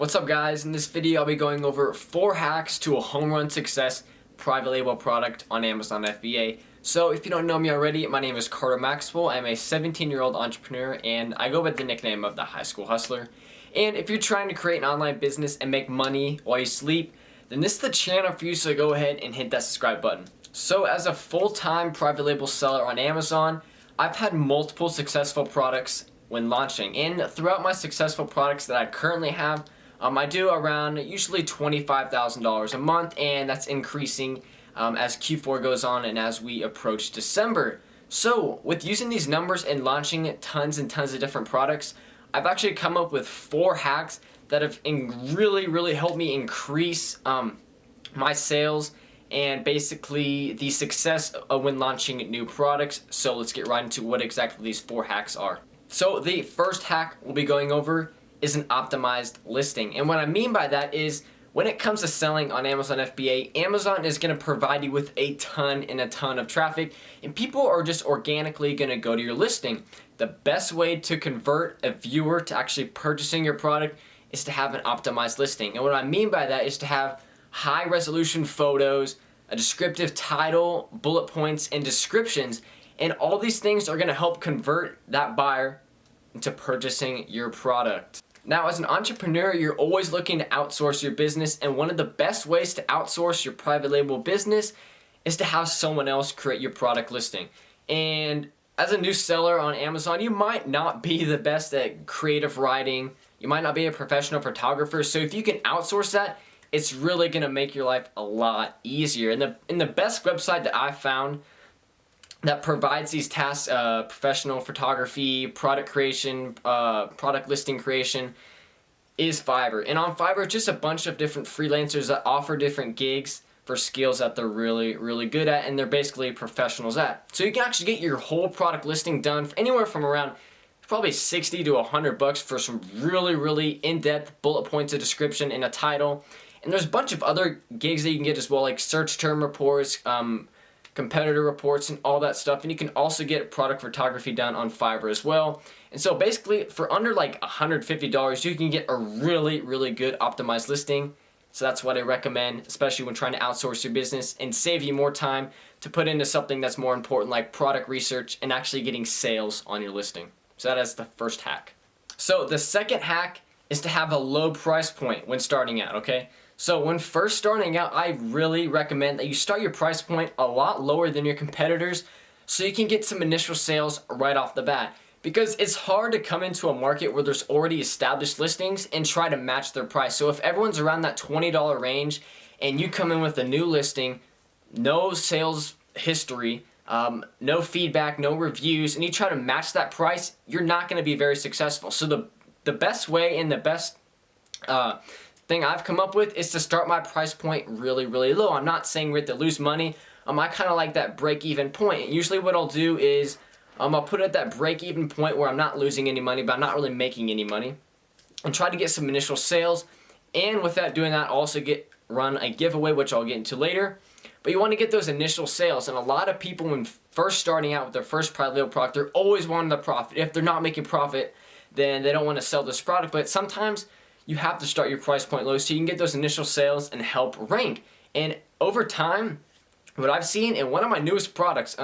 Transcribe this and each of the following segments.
What's up guys? In this video I'll be going over 4 hacks to a home run success private label product on Amazon FBA. So if you don't know me already, my name is Carter Maxwell. I'm a 17-year-old entrepreneur and I go by the nickname of the High School Hustler. And if you're trying to create an online business and make money while you sleep, then this is the channel for you, so go ahead and hit that subscribe button. So as a full-time private label seller on Amazon, I've had multiple successful products when launching, and throughout my successful products that I currently have, I do around usually $25,000 a month, and that's increasing as Q4 goes on and as we approach December. So with using these numbers and launching tons and tons of different products, I've actually come up with 4 hacks that have really helped me increase my sales and basically the success when launching new products. So let's get right into what exactly these 4 hacks are. So the first hack we'll be going over is an optimized listing. And what I mean by that is when it comes to selling on Amazon FBA, Amazon is going to provide you with a ton of traffic, and people are just organically going to go to your listing. The best way to convert a viewer to actually purchasing your product is to have an optimized listing. And what I mean by that is to have high resolution photos, a descriptive title, bullet points, and descriptions. And all these things are going to help convert that buyer into purchasing your product. Now, as an entrepreneur, you're always looking to outsource your business, and one of the best ways to outsource your private label business is to have someone else create your product listing. And as a new seller on Amazon, you might not be the best at creative writing, you might not be a professional photographer, so if you can outsource that, it's really going to make your life a lot easier. And the best website that I found that provides these tasks, professional photography, product creation, product listing creation, is Fiverr. And on Fiverr, just a bunch of different freelancers that offer different gigs for skills that they're really good at, and they're basically professionals at. So you can actually get your whole product listing done for anywhere from around probably 60 to 100 bucks for some really in-depth bullet points, a description, and a title. And there's a bunch of other gigs that you can get as well, like search term reports, competitor reports, and all that stuff. And you can also get product photography done on Fiverr as well. And so basically for under like $150 you can get a really good optimized listing. So that's what I recommend, especially when trying to outsource your business and save you more time to put into something that's more important, like product research and actually getting sales on your listing. So that is the first hack. So the second hack is to have a low price point when starting out, okay? So when first starting out, I really recommend that you start your price point a lot lower than your competitors so you can get some initial sales right off the bat. Because it's hard to come into a market where there's already established listings and try to match their price. So if everyone's around that $20 range and you come in with a new listing, no sales history, no feedback, no reviews, and you try to match that price, you're not going to be very successful. So the best way and the best thing I've come up with is to start my price point really low. I'm not saying we have to lose money. I kind of like that break-even point. And usually what I'll do is I'll put it at that break-even point where I'm not losing any money, but I'm not really making any money, and try to get some initial sales. And with that, doing that, I'll also run a giveaway, which I'll get into later. But you want to get those initial sales, and a lot of people when first starting out with their first private label product, they're always wanting the profit. If they're not making profit, then they don't want to sell this product. But sometimes you have to start your price point low so you can get those initial sales and help rank. And over time, what I've seen in one of my newest products,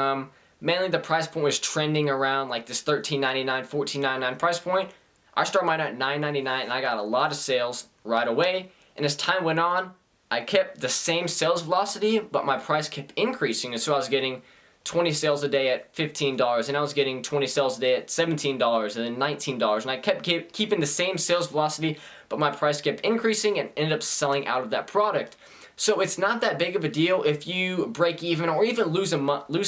mainly the price point was trending around like this $13.99, $14.99 price point. I started mine at $9.99 and I got a lot of sales right away. And as time went on, I kept the same sales velocity, but my price kept increasing. And so I was getting 20 sales a day at $15, and I was getting 20 sales a day at $17 and then $19. And I kept keeping the same sales velocity, but my price kept increasing and ended up selling out of that product. So it's not that big of a deal if you break even or even lose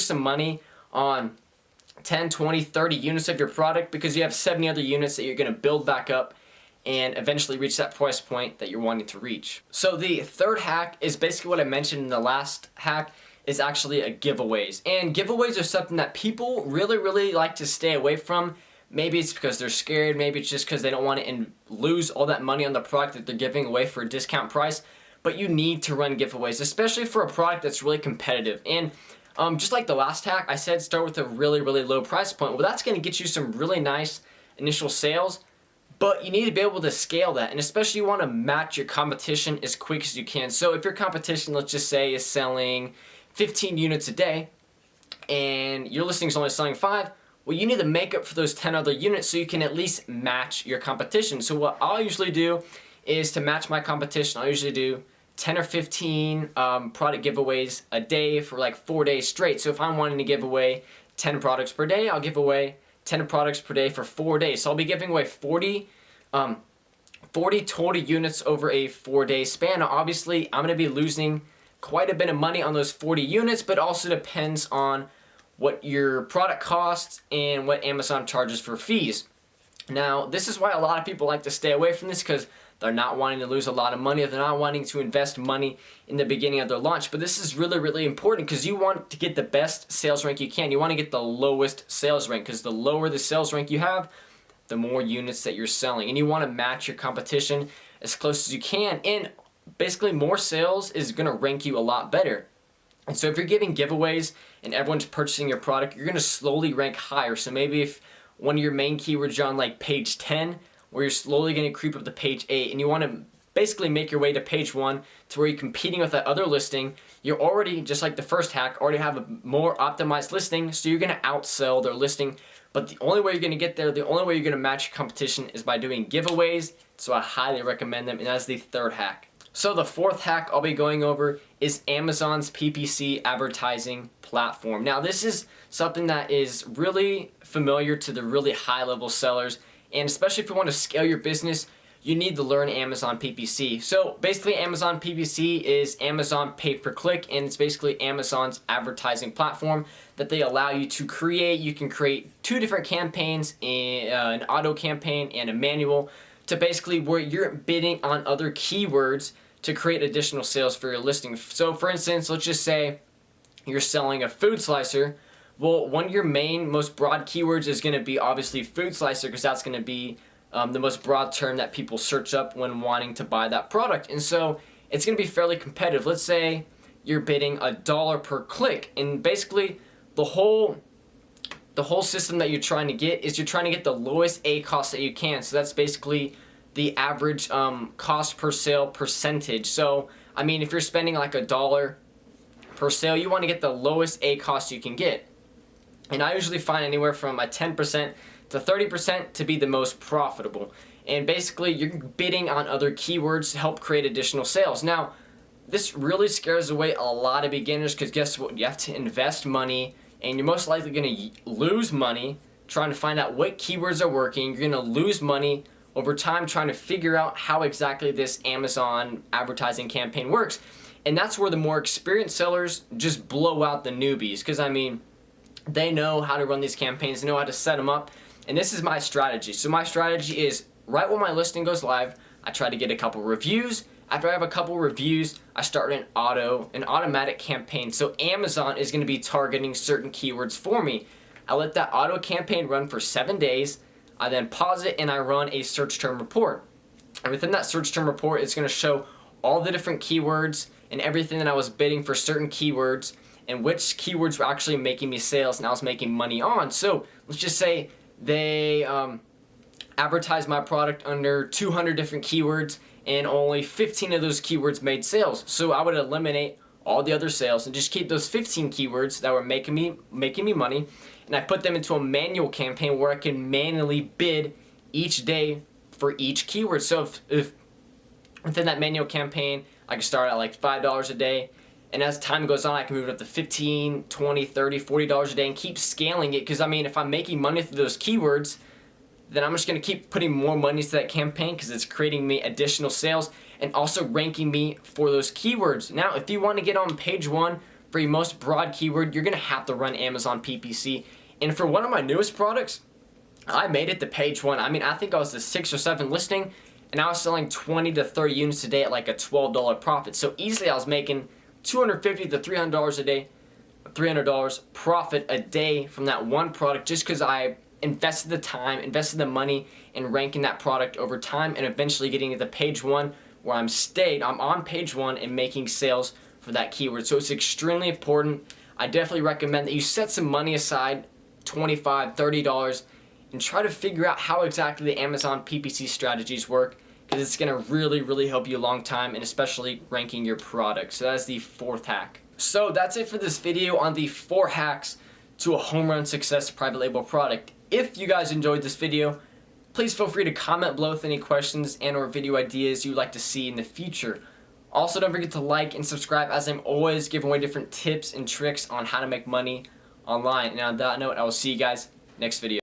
some money on 10, 20, 30 units of your product, because you have 70 other units that you're going to build back up and eventually reach that price point that you're wanting to reach. So the third hack is basically what I mentioned in the last hack, is actually giveaways. And giveaways are something that people really like to stay away from. Maybe it's because they're scared, maybe it's just because they don't want to lose all that money on the product that they're giving away for a discount price. But you need to run giveaways, especially for a product that's really competitive. And just like the last hack, I said start with a really low price point. Well, that's going to get you some really nice initial sales, But you need to be able to scale that, and especially you want to match your competition as quick as you can. So if your competition, let's just say, is selling 15 units a day, and your listing is only selling 5, well, you need to make up for those 10 other units so you can at least match your competition. So what I'll usually do is to match my competition, I'll usually do 10 or 15 product giveaways a day for like 4 days straight. So if I'm wanting to give away 10 products per day, I'll give away 10 products per day for 4 days. So I'll be giving away 40 total units over a 4-day span. Now, obviously, I'm going to be losing quite a bit of money on those 40 units, but also depends on what your product costs and what Amazon charges for fees. Now, this is why a lot of people like to stay away from this, because they're not wanting to lose a lot of money, or they're not wanting to invest money in the beginning of their launch. But this is really, really important, because you want to get the best sales rank you can. You want to get the lowest sales rank, because the lower the sales rank you have, the more units that you're selling. And you want to match your competition as close as you can. And basically, more sales is going to rank you a lot better. And so if you're giving giveaways and everyone's purchasing your product, you're going to slowly rank higher. So maybe if one of your main keywords are on like page 10, where you're slowly going to creep up to page 8, and you want to basically make your way to page 1 to where you're competing with that other listing, you're already, just like the first hack, already have a more optimized listing, so you're going to outsell their listing. But the only way you're going to get there, the only way you're going to match your competition is by doing giveaways, so I highly recommend them, and that's the third hack. So the fourth hack I'll be going over is Amazon's PPC advertising platform. Now, this is something that is really familiar to the really high-level sellers, and especially if you want to scale your business, you need to learn Amazon PPC. So basically, Amazon PPC is Amazon pay-per-click, and it's basically Amazon's advertising platform that they allow you to create. You can create 2 different campaigns, an auto campaign and a manual, to basically where you're bidding on other keywords to create additional sales for your listing. So for instance, let's just say you're selling a food slicer. Well, one of your main, most broad keywords is going to be obviously food slicer, because that's going to be the most broad term that people search up when wanting to buy that product. And so it's going to be fairly competitive. Let's say you're bidding $1 per click, and basically the whole system that you're trying to get is you're trying to get the lowest ACoS that you can. So that's basically the average cost per sale percentage. So I mean, if you're spending like $1 per sale, you want to get the lowest ACoS you can get. And I usually find anywhere from a 10% to 30% to be the most profitable. And basically, you're bidding on other keywords to help create additional sales. Now, this really scares away a lot of beginners, because guess what? You have to invest money, and you're most likely going to lose money trying to find out what keywords are working. You're going to lose money over time trying to figure out how exactly this Amazon advertising campaign works. And that's where the more experienced sellers just blow out the newbies, because I mean, they know how to run these campaigns, they know how to set them up. And this is my strategy. So my strategy is, right when my listing goes live, I try to get a couple reviews. After I have a couple reviews, I start an automatic campaign. So Amazon is going to be targeting certain keywords for me. I let that auto campaign run for 7 days. I then pause it and I run a search term report. And within that search term report, it's going to show all the different keywords and everything that I was bidding for certain keywords, and which keywords were actually making me sales and I was making money on. So let's just say they advertised my product under 200 different keywords, and only 15 of those keywords made sales. So I would eliminate all the other sales and just keep those 15 keywords that were making me money, and I put them into a manual campaign where I can manually bid each day for each keyword. So if within that manual campaign, I can start at like $5 a day, and as time goes on, I can move it up to $15, $20, $30, $40 a day and keep scaling it. Because I mean, if I'm making money through those keywords, then I'm just going to keep putting more money to that campaign, because it's creating me additional sales and also ranking me for those keywords. Now, if you want to get on page 1 for your most broad keyword, you're going to have to run Amazon PPC. And for one of my newest products, I made it to page 1. I mean, I think I was the 6th or 7th listing, and I was selling 20 to 30 units a day at like a $12 profit. So easily I was making $250 to $300 a day, $300 profit a day from that one product, just because I invested the time, invested the money in ranking that product over time, and eventually getting to page 1 where I'm on page 1 and making sales for that keyword. So it's extremely important. I definitely recommend that you set some money aside, $25, $30, and try to figure out how exactly the Amazon PPC strategies work, because it's going to really help you a long time, and especially ranking your product. So that's the fourth hack. So that's it for this video on the 4 hacks to a home run success private label product. If you guys enjoyed this video, please feel free to comment below with any questions and or video ideas you'd like to see in the future. Also, don't forget to like and subscribe, as I'm always giving away different tips and tricks on how to make money online. And on that note, I will see you guys next video.